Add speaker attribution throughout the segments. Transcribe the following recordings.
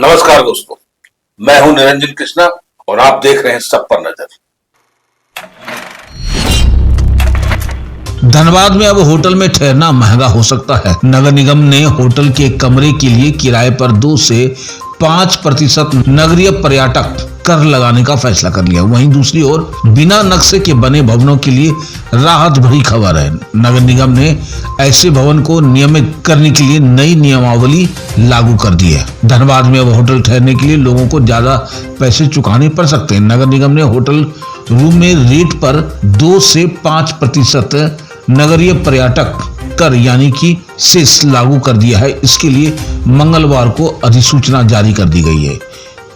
Speaker 1: नमस्कार दोस्तों, मैं हूं निरंजन कृष्णा और आप देख रहे हैं सब पर नजर।
Speaker 2: धनबाद में अब होटल में ठहरना महंगा हो सकता है। नगर निगम ने होटल के कमरे के लिए किराए पर 2 से 5% नगरीय पर्यटक कर लगाने का फैसला कर लिया। वहीं दूसरी ओर बिना नक्शे के बने भवनों के लिए राहत भरी खबर है। नगर निगम ने ऐसे भवन को नियमित करने के लिए नई नियमावली लागू कर दी है। धनबाद में अब होटल ठहरने के लिए लोगों को ज्यादा पैसे चुकाने पड़ सकते हैं। नगर निगम ने होटल रूम में रेट पर 2 से 5% नगरीय पर्यटक कर यानी कि सेस लागू कर दिया है। इसके लिए मंगलवार को अधिसूचना जारी कर दी गई है।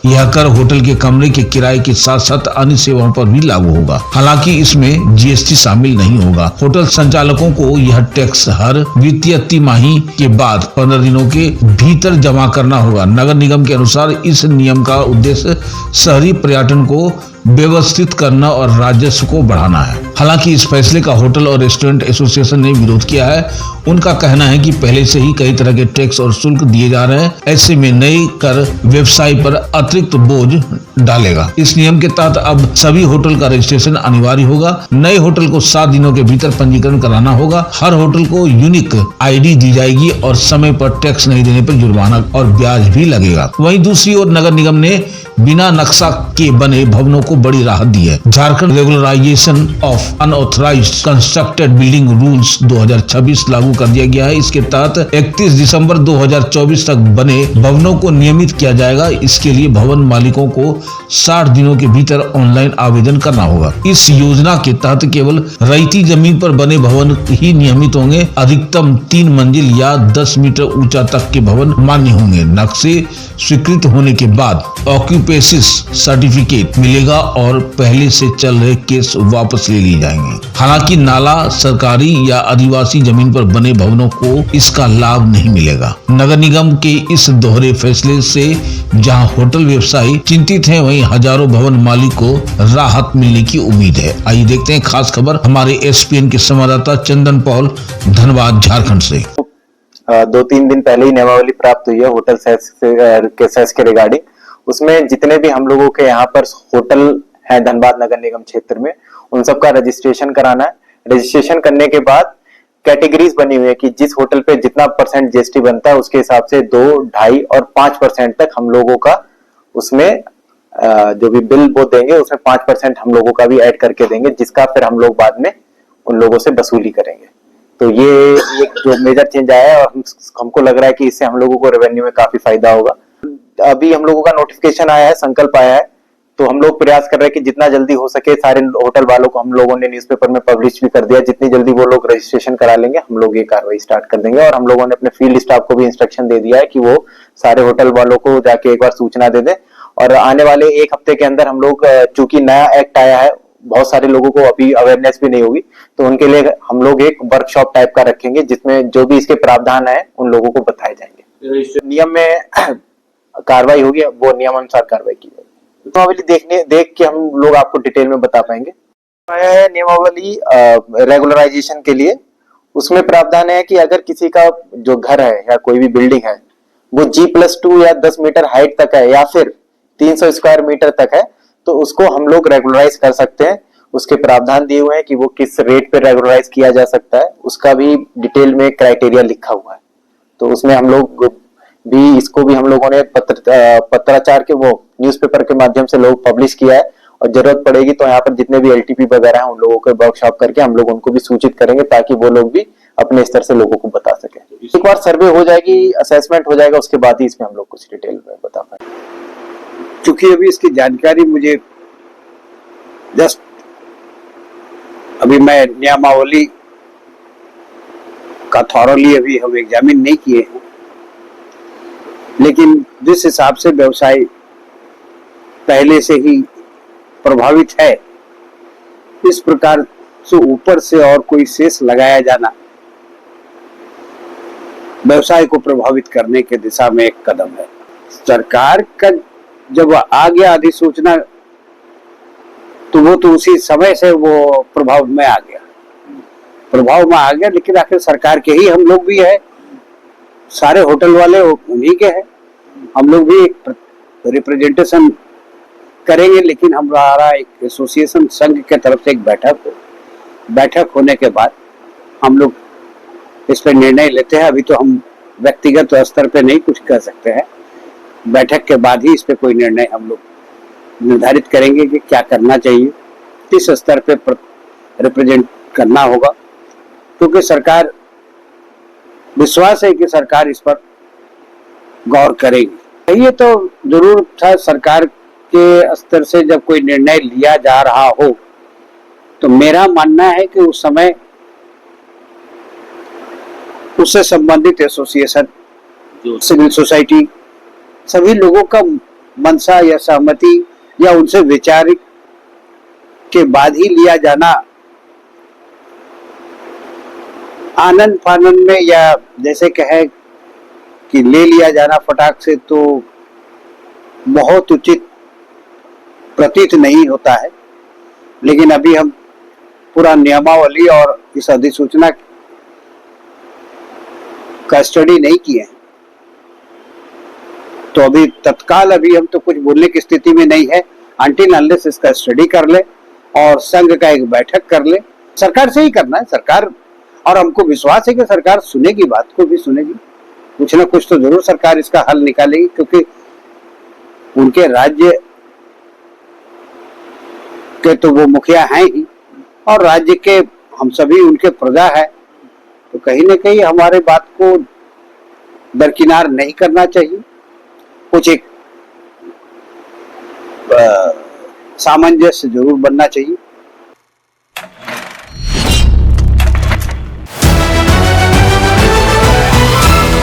Speaker 2: यह कर होटल के कमरे के किराए के साथ साथ अन्य सेवाओं पर भी लागू होगा। हालांकि इसमें जीएसटी शामिल नहीं होगा। होटल संचालकों को यह टैक्स हर वित्तीय तिमाही के बाद 15 दिनों के भीतर जमा करना होगा। नगर निगम के अनुसार इस नियम का उद्देश्य शहरी पर्यटन को व्यवस्थित करना और राजस्व को बढ़ाना है। हालांकि इस फैसले का होटल और रेस्टोरेंट एसोसिएशन ने विरोध किया है। उनका कहना है कि पहले से ही कई तरह के टैक्स और शुल्क दिए जा रहे हैं। ऐसे में नए कर व्यवसाय पर अतिरिक्त बोझ डालेगा। इस नियम के तहत अब सभी होटल का रजिस्ट्रेशन अनिवार्य होगा। नए होटल को 7 दिनों के भीतर पंजीकरण कराना होगा। हर होटल को यूनिक आईडी दी जाएगी और समय पर टैक्स नहीं देने पर जुर्माना और ब्याज भी लगेगा। वहीं दूसरी ओर नगर निगम ने बिना नक्शा के बने भवनों को बड़ी राहत दी है। Jharkhand regularisation of unauthorised constructed building rules 2026 लागू कर दिया गया है। इसके तहत 31 दिसंबर 2024 तक बने भवनों को नियमित किया जाएगा। इसके लिए भवन मालिकों को 60 दिनों के भीतर ऑनलाइन आवेदन करना होगा। इस योजना के तहत केवल रईती जमीन पर बने भवन ही नियमित होंगे। अधिकतम 3 मंजिल या 10 मीटर ऊंचा तक के भवन मान्य होंगे। नक्शे स्वीकृत होने के बाद ऑक्यूपेंसी सर्टिफिकेट मिलेगा और पहले से चल रहे केस वापस ले लिए जाएंगे। हालांकि नाला, सरकारी या आदिवासी जमीन पर बने भवनों को इसका लाभ नहीं मिलेगा। नगर निगम के इस दोहरे फैसले से जहां होटल व्यवसायी चिंतित हैं, वहीं हजारों भवन मालिक को राहत मिलने की उम्मीद है। आइए देखते हैं खास खबर हमारे एसपीएन के संवाददाता चंदन पॉल धनबाद झारखंड से।
Speaker 3: 2-3 दिन पहले ही नियमावली प्राप्त हुई है होटल सेस के रिगार्डिंग। उसमें जितने भी हम लोगों के यहाँ पर होटल है धनबाद नगर निगम क्षेत्र में, उन सब का रजिस्ट्रेशन कराना है। रजिस्ट्रेशन करने के बाद कैटेगरीज बनी हुई है कि जिस होटल पे जितना % जीएसटी बनता है उसके हिसाब से 2, 2.5 और 5% तक हम लोगों का उसमें जो भी बिल वो देंगे उसमें 5% हम लोगों का भी ऐड करके देंगे, जिसका फिर हम लोग बाद में उन लोगों से वसूली करेंगे। तो ये एक जो मेजर चेंज आया है और हमको लग रहा है कि इससे हम लोगों को रेवेन्यू में काफी फायदा होगा। अभी हम लोगों का नोटिफिकेशन आया है, संकल्प आया है, तो हम लोग प्रयास कर रहे हैं कि जितना जल्दी हो सके सारे होटल वालों को हम लोगों ने न्यूज़पेपर में पब्लिश भी कर दिया। जितनी जल्दी वो लोग रजिस्ट्रेशन करा लेंगे हम लोग ये कार्रवाई स्टार्ट कर देंगे। और हम लोगों ने अपने फील्ड स्टाफ को भी इंस्ट्रक्शन दे दिया है कि वो सारे होटल वालों को जाके एक बार सूचना दे दें। और आने वाले 1 हफ्ते के अंदर हम लोग, चूंकि नया एक्ट आया है, बहुत सारे लोगों को अभी अवेयरनेस भी नहीं होगी, तो उनके लिए हम लोग एक वर्कशॉप टाइप का रखेंगे जिसमें जो भी इसके प्रावधान है उन लोगों को बताए जाएंगे। नियम में कार्रवाई होगी, वो नियम अनुसार कार्रवाई की जाएगी। नियमावली देख के हम लोग आपको डिटेल में बता पाएंगे। आया है नियमावली रेगुलराइजेशन के लिए। उसमें प्रावधान है कि अगर किसी का जो घर है या कोई भी बिल्डिंग है वो G+2 या 10 मीटर हाइट तक है या फिर 300 स्क्वायर मीटर तक है, तो उसको हम लोग रेगुलराइज कर सकते हैं। उसके प्रावधान दिए हुए हैं कि वो किस रेट पे रेगुलराइज किया जा सकता है, उसका भी डिटेल में क्राइटेरिया लिखा हुआ है। तो उसमें हम लोग भी इसको भी हम लोगों ने पत्राचार के वो न्यूज़पेपर के माध्यम से लोग पब्लिश किया है। और जरूरत पड़ेगी तो यहाँ पर जितने भी LTP वगैरह हैं उन लोगों को वर्कशॉप करके हम लोग उनको भी सूचित करेंगे ताकि वो लोग भी अपने स्तर से लोगों को बता सके। एक बार सर्वे हो जाएगी, असेसमेंट हो जाएगा, उसके बाद ही इसमें हम लोग कुछ डिटेल में बता पाएंगे।
Speaker 4: चूंकि अभी इसकी जानकारी मुझे जस्ट अभी मैं नियमावली का थॉरली अभी हम एग्जामिन नहीं किए हैं, लेकिन जिस हिसाब से व्यवसाय पहले से ही प्रभावित है, इस प्रकार से ऊपर से और कोई शेष लगाया जाना व्यवसाय को प्रभावित करने के दिशा में एक कदम है। सरकार का जब आ गया अधिसूचना तो वो तो उसी समय से वो प्रभाव में आ गया, लेकिन आखिर सरकार के ही हम लोग भी है, सारे होटल वाले उन्हीं के हैं। हम लोग भी एक रिप्रेजेंटेशन करेंगे, लेकिन हमारा एक एसोसिएशन संघ के तरफ से एक बैठक होने के बाद हम लोग इस पर निर्णय लेते हैं। अभी तो हम व्यक्तिगत स्तर पे नहीं कुछ कर सकते हैं, बैठक के बाद ही इस पे कोई निर्णय हम लोग निर्धारित करेंगे कि क्या करना चाहिए, किस स्तर पे रिप्रेजेंट करना होगा, क्योंकि सरकार, विश्वास है कि सरकार इस पर गौर करेगी। ये तो जरूर था, सरकार के स्तर से जब कोई निर्णय लिया जा रहा हो तो मेरा मानना है कि उस समय उससे संबंधित एसोसिएशन, जो सिविल सोसाइटी, सभी लोगों का मंशा या सहमति या उनसे विचार के बाद ही लिया जाना, आनंद फानन में या जैसे कहे कि ले लिया जाना फटाक से, तो बहुत उचित प्रतीत नहीं होता है। लेकिन अभी हम पूरा नियमावली और इस अधिसूचना का स्टडी नहीं किए हैं, तो अभी तत्काल अभी हम तो कुछ बोलने की स्थिति में नहीं है, अनटिल अनलेस इसका स्टडी कर ले और संघ का एक बैठक कर ले। सरकार से ही करना है, सरकार, और हमको विश्वास है कि सरकार सुनेगी, बात को भी सुनेगी, कुछ ना कुछ तो जरूर सरकार इसका हल निकालेगी, क्योंकि उनके राज्य के तो वो मुखिया हैं ही और राज्य के हम सभी उनके प्रजा है, तो कहीं ना कहीं हमारे बात को दरकिनार नहीं करना चाहिए। कुछ एक सामंजस्य जरूर बनना चाहिए।